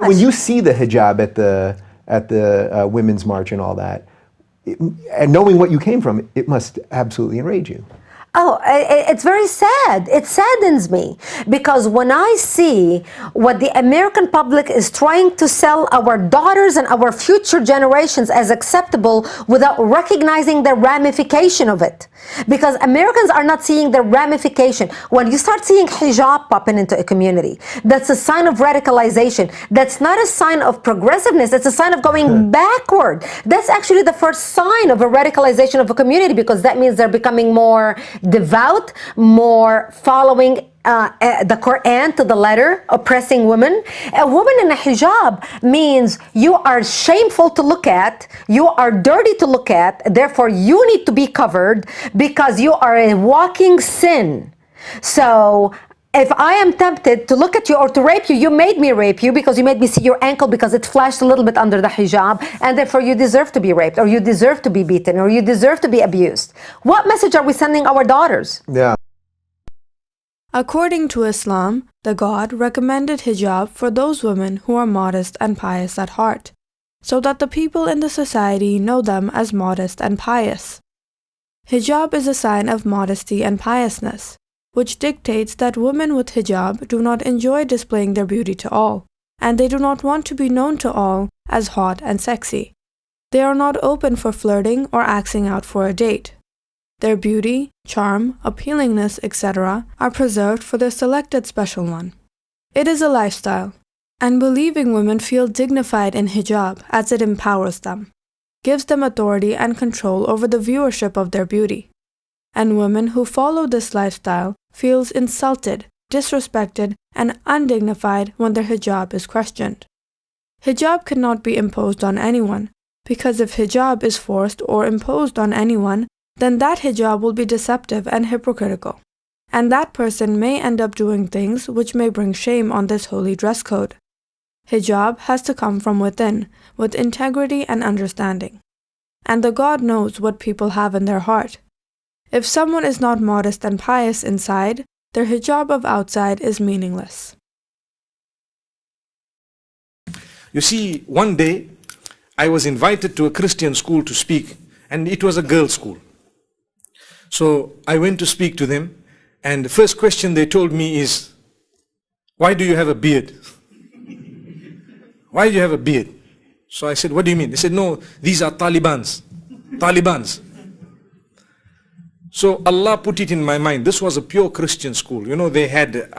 When you see the hijab at the Women's March and all that, and knowing what you came from, it must absolutely enrage you. Oh, it's very sad. It saddens me because when I see what the American public is trying to sell our daughters and our future generations as acceptable without recognizing the ramification of it. Because Americans are not seeing the ramification. When you start seeing hijab popping into a community, that's a sign of radicalization. That's not a sign of progressiveness. It's a sign of going backward. That's actually the first sign of a radicalization of a community, because that means they're becoming more devout, more following the Quran to the letter, oppressing women. A woman in a hijab means you are shameful to look at, you are dirty to look at, therefore you need to be covered because you are a walking sin. So if I am tempted to look at you or to rape you, you made me rape you because you made me see your ankle because it flashed a little bit under the hijab, and therefore you deserve to be raped, or you deserve to be beaten, or you deserve to be abused. What message are we sending our daughters? Yeah. According to Islam, the God recommended hijab for those women who are modest and pious at heart, so that the people in the society know them as modest and pious. Hijab is a sign of modesty and piousness, which dictates that women with hijab do not enjoy displaying their beauty to all, and they do not want to be known to all as hot and sexy. They are not open for flirting or asking out for a date. Their beauty, charm, appealingness, etc. are preserved for their selected special one. It is a lifestyle, and believing women feel dignified in hijab as it empowers them, gives them authority and control over the viewership of their beauty. And women who follow this lifestyle feels insulted, disrespected, and undignified when their hijab is questioned. Hijab cannot be imposed on anyone, because if hijab is forced or imposed on anyone, then that hijab will be deceptive and hypocritical, and that person may end up doing things which may bring shame on this holy dress code. Hijab has to come from within, with integrity and understanding. And the God knows what people have in their heart. If someone is not modest and pious inside, their hijab of outside is meaningless. You see, one day I was invited to a Christian school to speak, and it was a girls' school. So I went to speak to them, and the first question they told me is, "Why do you have a beard? Why do you have a beard?" So I said, "What do you mean?" They said, "No, these are Talibans." So Allah put it in my mind. This was a pure Christian school. You know, they had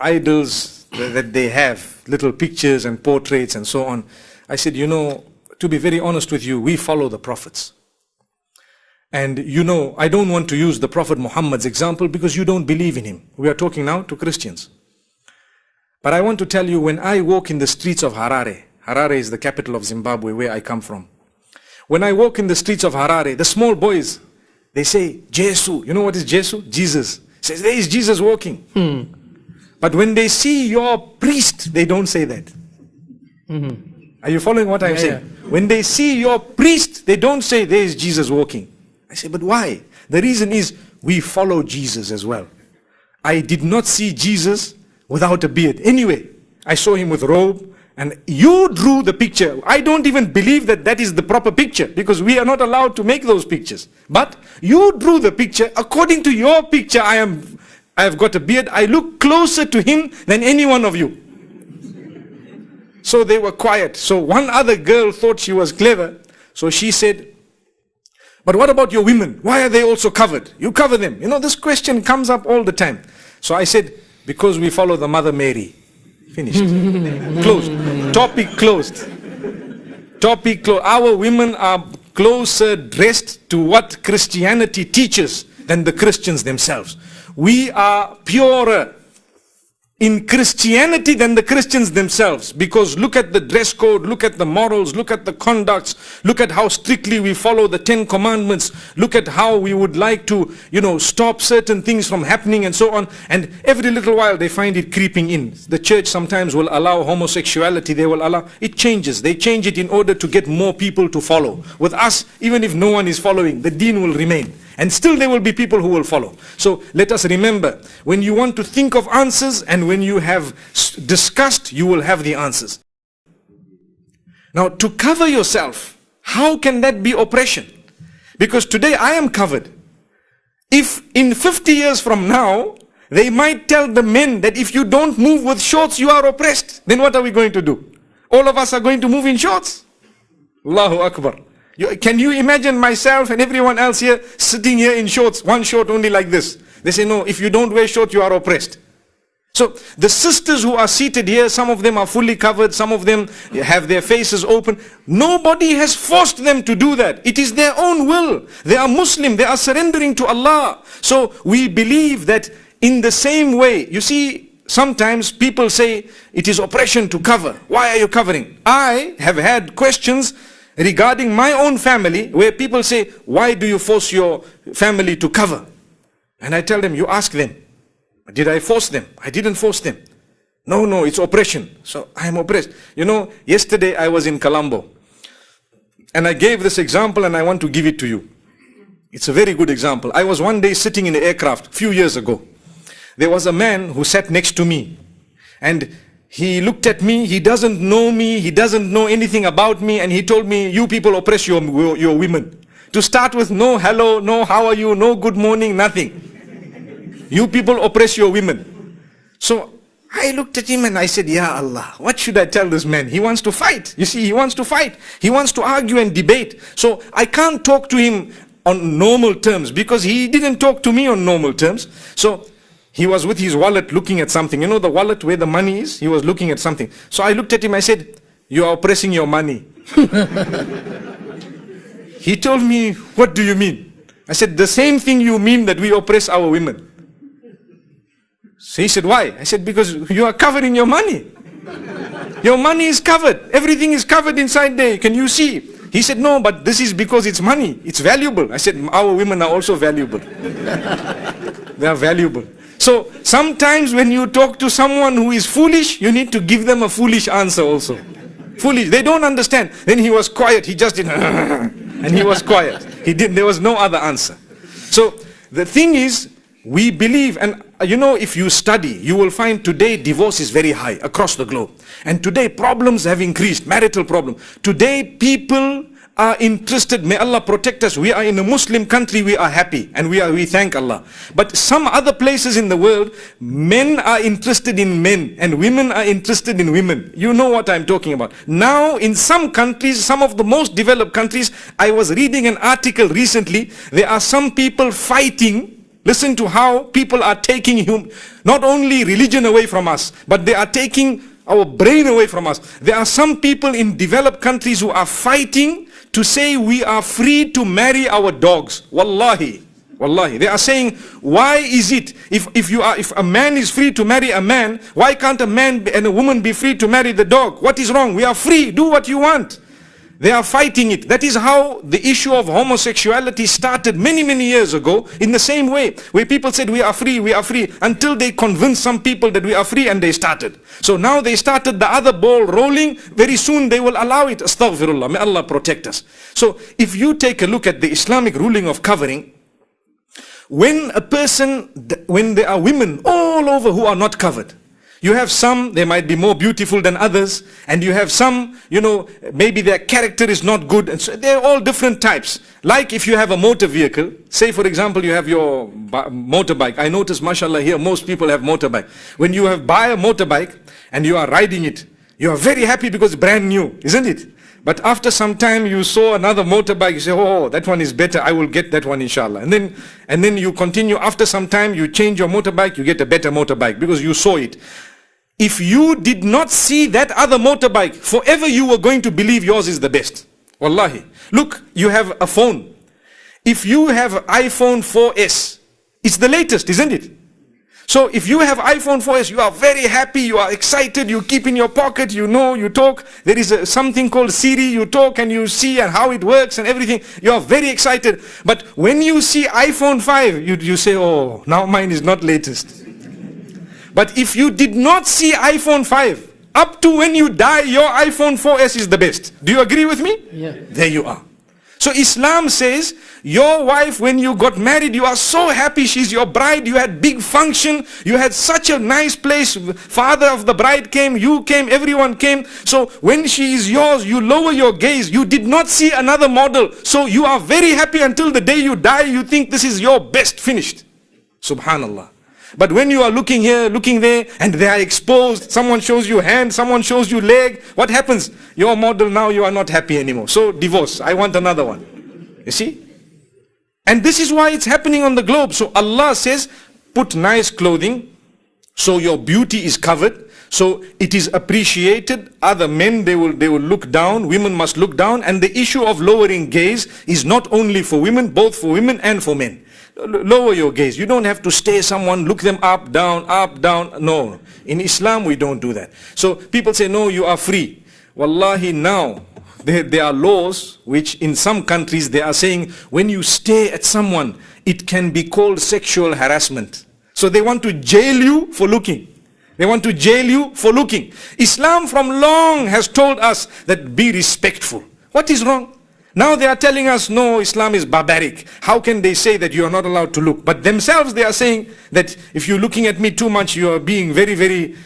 idols that they have, little pictures and portraits and so on. I said, you know, to be very honest with you, we follow the prophets. And you know, I don't want to use the Prophet Muhammad's example because you don't believe in him. We are talking now to Christians. But I want to tell you, when I walk in the streets of Harare, Harare is the capital of Zimbabwe, where I come from. When I walk in the streets of Harare, the small boys, they say, "Jesu." You know what is Jesu? Jesus. Says, "There is Jesus walking." But when they see your priest, they don't say that. Are you following what I'm saying? Yeah. When they see your priest, they don't say, "There is Jesus walking." I say, but why? The reason is, we follow Jesus as well. I did not see Jesus without a beard. Anyway, I saw him with robe, and you drew the picture. I don't even believe that that is the proper picture, because we are not allowed to make those pictures. But you drew the picture. According to your picture, I have got a beard. I look closer to him than any one of you. So they were quiet. So one other girl thought she was clever. So she said, "But what about your women? Why are they also covered? You cover them." You know, this question comes up all the time. So I said, "Because we follow the Mother Mary." Finished. Closed. Topic closed. Topic closed. Our women are closer dressed to what Christianity teaches than the Christians themselves. We are purer in Christianity than the Christians themselves, because look at the dress code, look at the morals, look at the conducts, look at how strictly we follow the 10 commandments, look at how we would like to, you know, stop certain things from happening and so on. And every little while they find it creeping in. The church sometimes will allow homosexuality, they will allow, it changes. They change it in order to get more people to follow. With us, even if no one is following, the deen will remain. And still there will be people who will follow. So let us remember, when you want to think of answers and when you have discussed, you will have the answers. Now, to cover yourself, how can that be oppression? Because today I am covered. If in 50 years from now, they might tell the men that if you don't move with shorts, you are oppressed. Then what are we going to do? All of us are going to move in shorts. Allahu Akbar. Can you imagine myself and everyone else here sitting here in shorts, one short only like this? They say, no, if you don't wear shorts, you are oppressed. So the sisters who are seated here, some of them are fully covered, some of them have their faces open. Nobody has forced them to do that. It is their own will. They are Muslim, they are surrendering to Allah. So we believe that in the same way, you see, sometimes people say it is oppression to cover. Why are you covering? I have had questions regarding my own family where people say, why do you force your family to cover? And I tell them, you ask them. Did I force them? I didn't force them. No, it's oppression. So I am oppressed. You know, yesterday I was in Colombo and I gave this example and I want to give it to you. It's a very good example. I was one day sitting in an aircraft a few years ago. There was a man who sat next to me and he looked at me. He doesn't know me. He doesn't know anything about me. And he told me, you people oppress your women. To start with, no hello, no how are you, no good morning, nothing. You people oppress your women. So I looked at him and I said, Ya Allah, what should I tell this man? He wants to fight. You see, he wants to fight. He wants to argue and debate. So I can't talk to him on normal terms because he didn't talk to me on normal terms. So he was with his wallet looking at something. You know the wallet where the money is? He was looking at something. So I looked at him, I said, you are oppressing your money. He told me, what do you mean? I said, the same thing you mean that we oppress our women. So he said, why? I said, because you are covering your money. Your money is covered. Everything is covered inside there. Can you see? He said, no, but this is because it's money. It's valuable. I said, our women are also valuable. They are valuable. So sometimes when you talk to someone who is foolish, you need to give them a foolish answer also. Foolish. They don't understand. Then he was quiet. He just did, and he was quiet. There was no other answer. So the thing is, we believe, and you know, if you study, you will find today divorce is very high across the globe. And today problems have increased, marital problem. Today people are interested, may Allah protect us. We are in a Muslim country, we are happy and we thank Allah. But some other places in the world, men are interested in men and women are interested in women. You know what I'm talking about. Now in some countries, some of the most developed countries, I was reading an article recently, there are some people fighting. Listen to how people are taking not only religion away from us, but they are taking our brain away from us. There are some people in developed countries who are fighting to say we are free to marry our dogs. Wallahi. Wallahi. They are saying, why is it, if a man is free to marry a man, why can't a man and a woman be free to marry the dog? What is wrong? We are free. Do what you want. They are fighting it. That is how the issue of homosexuality started many, many years ago, in the same way, where people said we are free, until they convinced some people that we are free and they started. So now they started the other ball rolling, very soon they will allow it. Astaghfirullah, may Allah protect us. So if you take a look at the Islamic ruling of covering, when there are women all over who are not covered, you have some, they might be more beautiful than others, and you have some, you know, maybe their character is not good, and so they're all different types. Like if you have a motor vehicle, say for example you have your motorbike. I notice, mashallah, here most people have motorbike. When you buy a motorbike and you are riding it, you are very happy because it's brand new, isn't it? But after some time you saw another motorbike, you say, oh, that one is better, I will get that one inshallah. And then you continue, after some time you change your motorbike, you get a better motorbike because you saw it. If you did not see that other motorbike, forever you were going to believe yours is the best. Wallahi. Look, you have a phone. If you have iPhone 4S, it's the latest, isn't it? So if you have iPhone 4S, you are very happy, you are excited, you keep in your pocket, you know, you talk. There is something called Siri, you talk and you see and how it works and everything. You are very excited. But when you see iPhone 5, you say, oh, now mine is not latest. But if you did not see iPhone 5, up to when you die, your iPhone 4S is the best. Do you agree with me? Yeah. There you are. So Islam says, your wife, when you got married, you are so happy, she's your bride, you had big function, you had such a nice place, father of the bride came, you came, everyone came. So when she is yours, you lower your gaze, you did not see another model. So you are very happy until the day you die, you think this is your best, finished. Subhanallah. But when you are looking here, looking there, and they are exposed, someone shows you hand, someone shows you leg, what happens? Your model, now you are not happy anymore. So divorce, I want another one. You see? And this is why it's happening on the globe. So Allah says, put nice clothing, so your beauty is covered, so it is appreciated. Other men, they will look down, women must look down, and the issue of lowering gaze is not only for women, both for women and for men. Lower your gaze. You don't have to stare someone, look them up, down, up, down. No. In Islam, we don't do that. So people say, no, you are free. Wallahi, now, there are laws which in some countries they are saying, when you stare at someone, it can be called sexual harassment. So they want to jail you for looking. They want to jail you for looking. Islam from long has told us that be respectful. What is wrong? Now they are telling us, no, Islam is barbaric. How can they say that you are not allowed to look? But themselves they are saying that if you're looking at me too much, you are being very, very,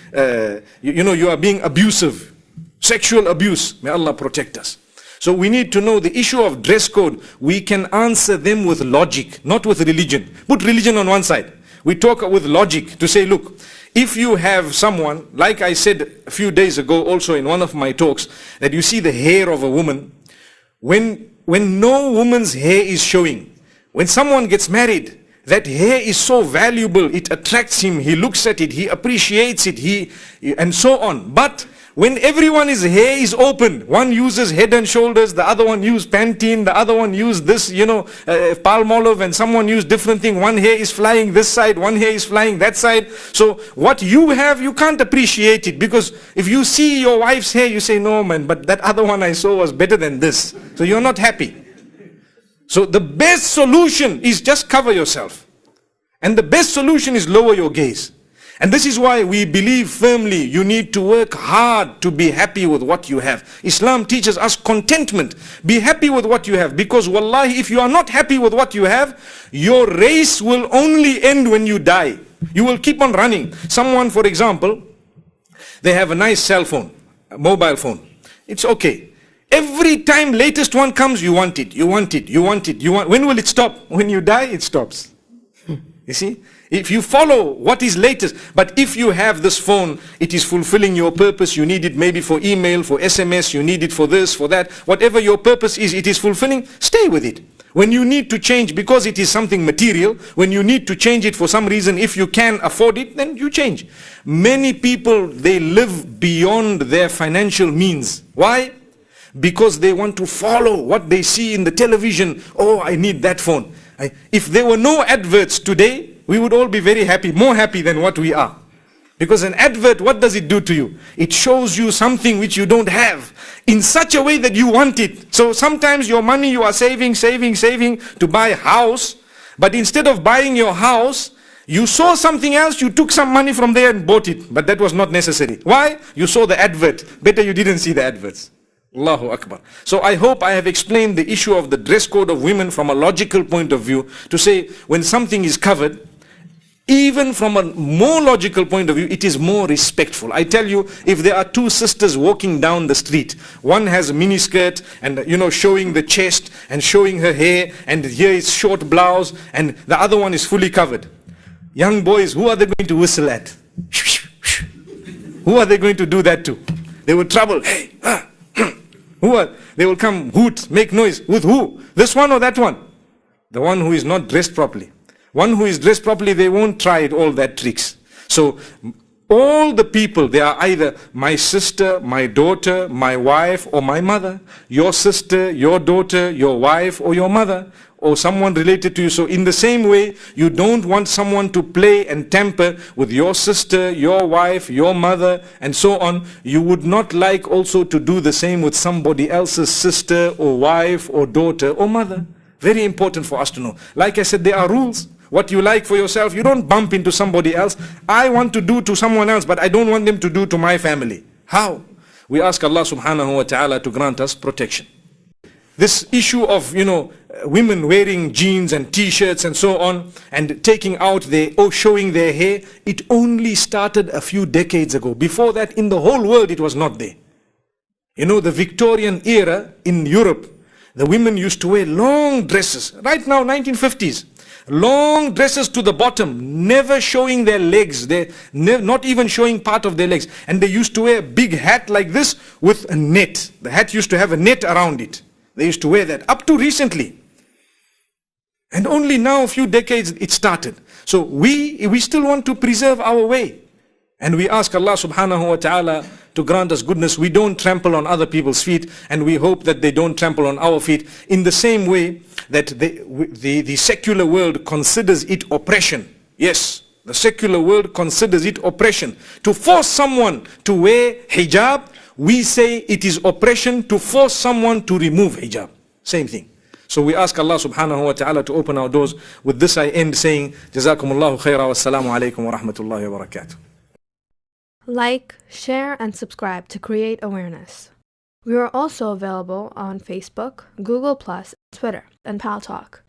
you are being abusive. Sexual abuse. May Allah protect us. So we need to know the issue of dress code. We can answer them with logic, not with religion. Put religion on one side. We talk with logic to say, look, if you have someone, like I said a few days ago also in one of my talks, that you see the hair of a woman, when no woman's hair is showing, when someone gets married, that hair is so valuable, it attracts him, he looks at it, he appreciates it, and so on. But when everyone's hair is open, one uses Head and Shoulders, the other one uses Pantene, the other one uses this, Palmolive, and someone uses different thing. One hair is flying this side, one hair is flying that side. So what you have, you can't appreciate it, because if you see your wife's hair, you say, no man, but that other one I saw was better than this. So you're not happy. So the best solution is just cover yourself. And the best solution is lower your gaze. And this is why we believe firmly you need to work hard to be happy with what you have. Islam teaches us contentment. Be happy with what you have, because wallahi, if you are not happy with what you have, your race will only end when you die. You will keep on running. Someone, for example, they have a nice cell phone, a mobile phone. It's okay. Every time latest one comes, you want it, you want it, you want it, you want. When will it stop? When you die, it stops. You see? If you follow what is latest, but if you have this phone, it is fulfilling your purpose, you need it maybe for email, for SMS, you need it for this, for that, whatever your purpose is, it is fulfilling, stay with it. When you need to change, because it is something material, when you need to change it for some reason, if you can afford it, then you change. Many people, they live beyond their financial means. Why? Because they want to follow what they see in the television. Oh, I need that phone. If there were no adverts today, we would all be very happy, more happy than what we are. Because an advert, what does it do to you? It shows you something which you don't have in such a way that you want it. So sometimes your money you are saving to buy a house, but instead of buying your house, you saw something else, you took some money from there and bought it, but that was not necessary. Why? You saw the advert. Better you didn't see the adverts. Allahu Akbar. So I hope I have explained the issue of the dress code of women from a logical point of view, to say when something is covered, even from a more logical point of view, it is more respectful. I tell you, if there are two sisters walking down the street, one has a miniskirt and showing the chest and showing her hair, and here is short blouse, and the other one is fully covered. Young boys, who are they going to whistle at? Who are they going to do that to? They will trouble. Hey, they will come, hoot, make noise. With who? This one or that one? The one who is not dressed properly. One who is dressed properly, they won't try it, all that tricks. So all the people, they are either my sister, my daughter, my wife, or my mother. Your sister, your daughter, your wife, or your mother, or someone related to you. So in the same way, you don't want someone to play and tamper with your sister, your wife, your mother, and so on. You would not like also to do the same with somebody else's sister, or wife, or daughter, or mother. Very important for us to know. Like I said, there are rules. What you like for yourself, you don't bump into somebody else. I want to do to someone else, but I don't want them to do to my family. How? We ask Allah subhanahu wa ta'ala to grant us protection. This issue of, women wearing jeans and t-shirts and so on, and taking out showing their hair, it only started a few decades ago. Before that, in the whole world, it was not there. The Victorian era in Europe, the women used to wear long dresses. Right now, 1950s. Long dresses to the bottom, never showing their legs. They're not even showing part of their legs. And they used to wear a big hat like this with a net. The hat used to have a net around it. They used to wear that up to recently. And only now, a few decades, it started. So we still want to preserve our way. And we ask Allah subhanahu wa ta'ala to grant us goodness. We don't trample on other people's feet, and we hope that they don't trample on our feet in the same way that the secular world considers it oppression. Yes, the secular world considers it oppression. To force someone to wear hijab, we say it is oppression to force someone to remove hijab. Same thing. So we ask Allah subhanahu wa ta'ala to open our doors. With this I end saying, Jazakumullahu khaira wa assalamu alaikum wa rahmatullahi wa barakatuh. Like, share, and subscribe to create awareness. We are also available on Facebook, Google+, Twitter, and Paltalk.